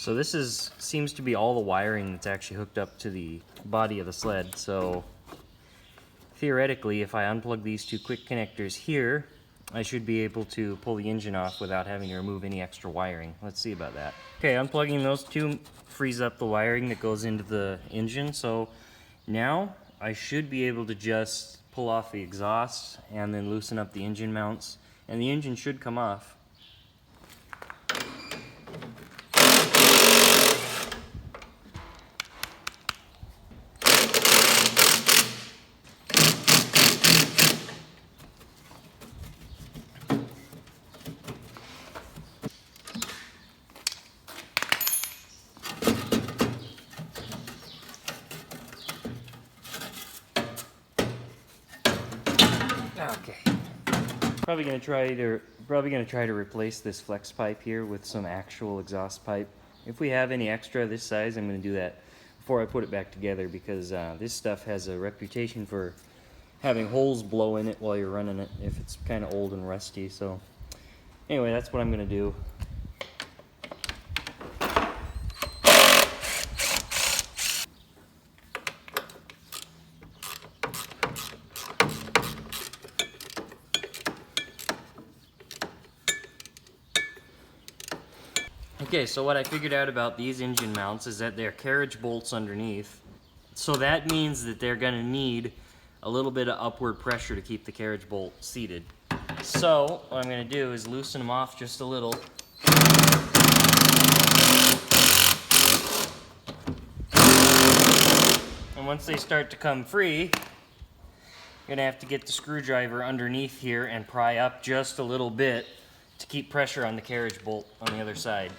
So this seems to be all the wiring that's actually hooked up to the body of the sled. So theoretically, if I unplug these two quick connectors here, I should be able to pull the engine off without having to remove any extra wiring. Let's see about that. Okay, unplugging those two frees up the wiring that goes into the engine. So now I should be able to just pull off the exhaust and then loosen up the engine mounts, and the engine should come off. Okay. Probably gonna try to replace this flex pipe here with some actual exhaust pipe. If we have any extra this size, I'm gonna do that before I put it back together, because this stuff has a reputation for having holes blow in it while you're running it if it's kind of old and rusty. So anyway, that's what I'm gonna do. Okay, so what I figured out about these engine mounts is that they're carriage bolts underneath. So that means that they're going to need a little bit of upward pressure to keep the carriage bolt seated. So what I'm going to do is loosen them off just a little. And once they start to come free, you're going to have to get the screwdriver underneath here and pry up just a little bit to keep pressure on the carriage bolt on the other side.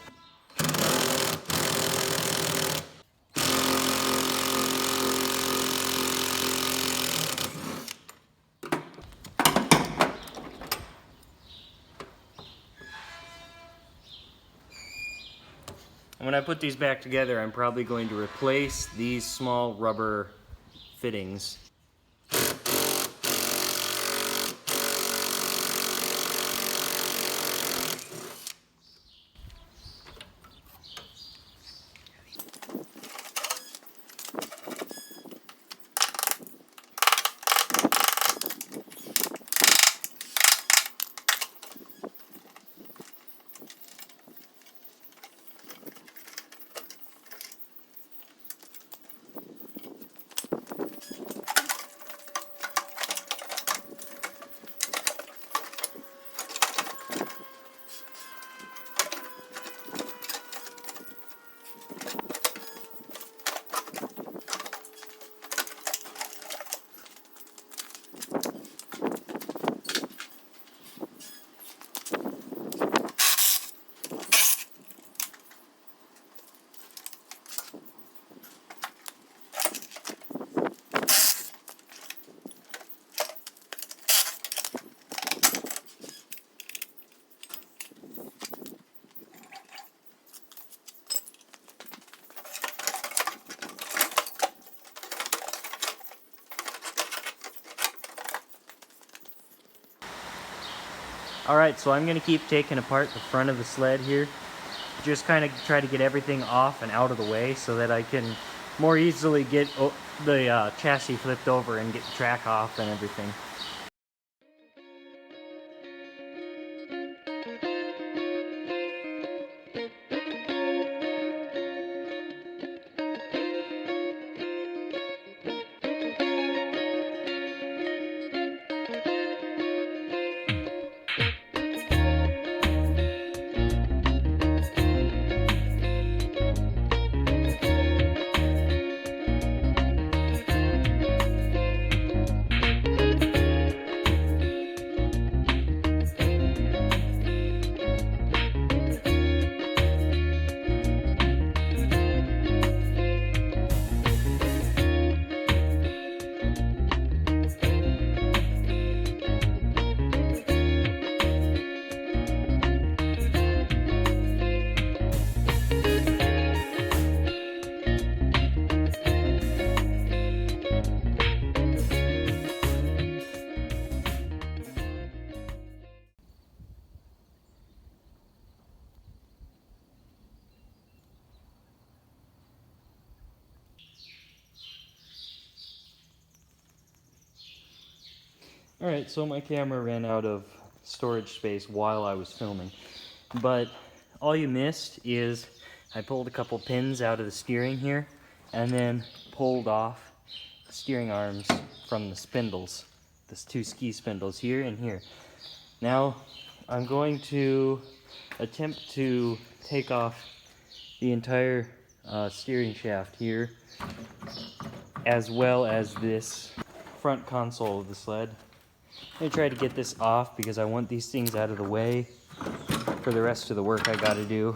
And when I put these back together, I'm probably going to replace these small rubber fittings. Alright, so I'm going to keep taking apart the front of the sled here. Just kind of try to get everything off and out of the way so that I can more easily get the chassis flipped over and get the track off and everything. Alright, so my camera ran out of storage space while I was filming, but all you missed is I pulled a couple pins out of the steering here and then pulled off the steering arms from the spindles. There's two ski spindles here and here. Now I'm going to attempt to take off the entire steering shaft here, as well as this front console of the sled. I'm going to try to get this off because I want these things out of the way for the rest of the work I got to do.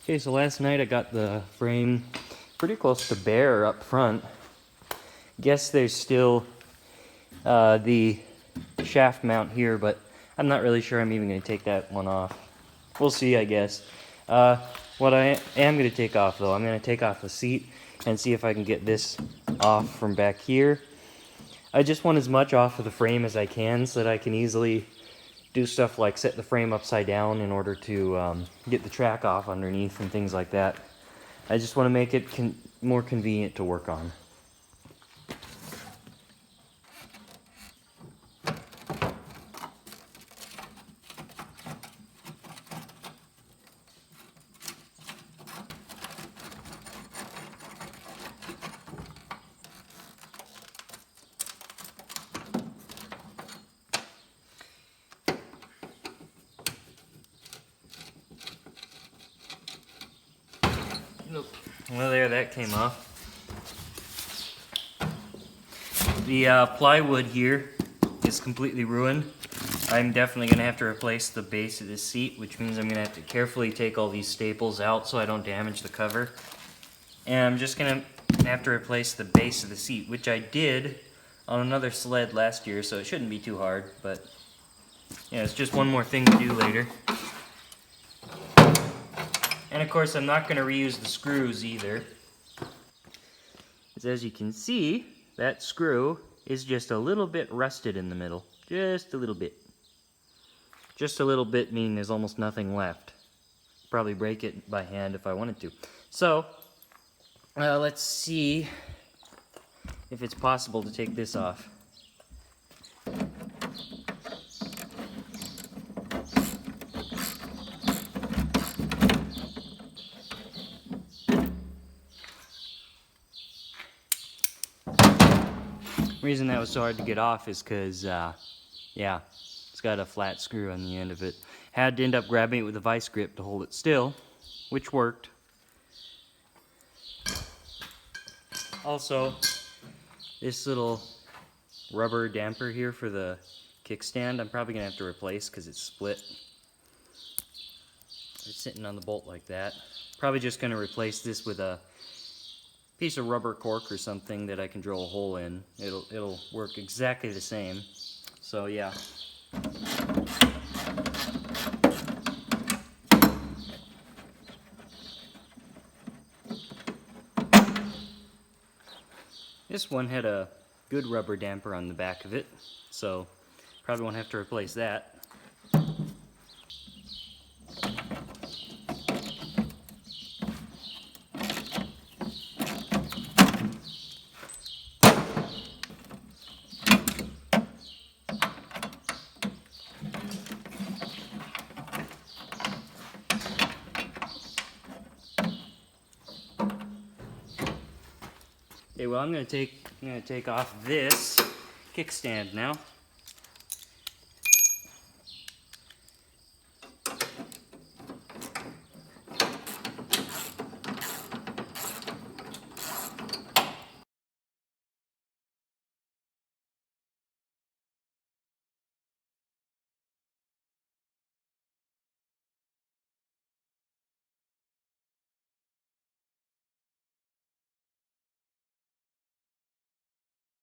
Okay, so last night I got the frame pretty close to bare up front. Guess there's still the shaft mount here, but I'm not really sure I'm even going to take that one off. We'll see, I guess. What I am going to take off, though, I'm going to take off the seat and see if I can get this off from back here. I just want as much off of the frame as I can so that I can easily do stuff like set the frame upside down in order to get the track off underneath and things like that. I just want to make it more convenient to work on. Well, there, that came off. The plywood here is completely ruined. I'm definitely going to have to replace the base of this seat, which means I'm going to have to carefully take all these staples out so I don't damage the cover. And I'm just going to have to replace the base of the seat, which I did on another sled last year, so it shouldn't be too hard, but yeah, it's just one more thing to do later. And of course, I'm not going to reuse the screws either. Because as you can see, that screw is just a little bit rusted in the middle. Just a little bit. Just a little bit, meaning there's almost nothing left. Probably break it by hand if I wanted to. So, let's see if it's possible to take this off. The reason that was so hard to get off is because, yeah, it's got a flat screw on the end of it. Had to end up grabbing it with a vice grip to hold it still, which worked. Also, this little rubber damper here for the kickstand, I'm probably going to have to replace because it's split. It's sitting on the bolt like that. Probably just going to replace this with a piece of rubber cork or something that I can drill a hole in. It'll work exactly the same. So yeah. This one had a good rubber damper on the back of it, so probably won't have to replace that. Okay, well I'm gonna take off this kickstand now.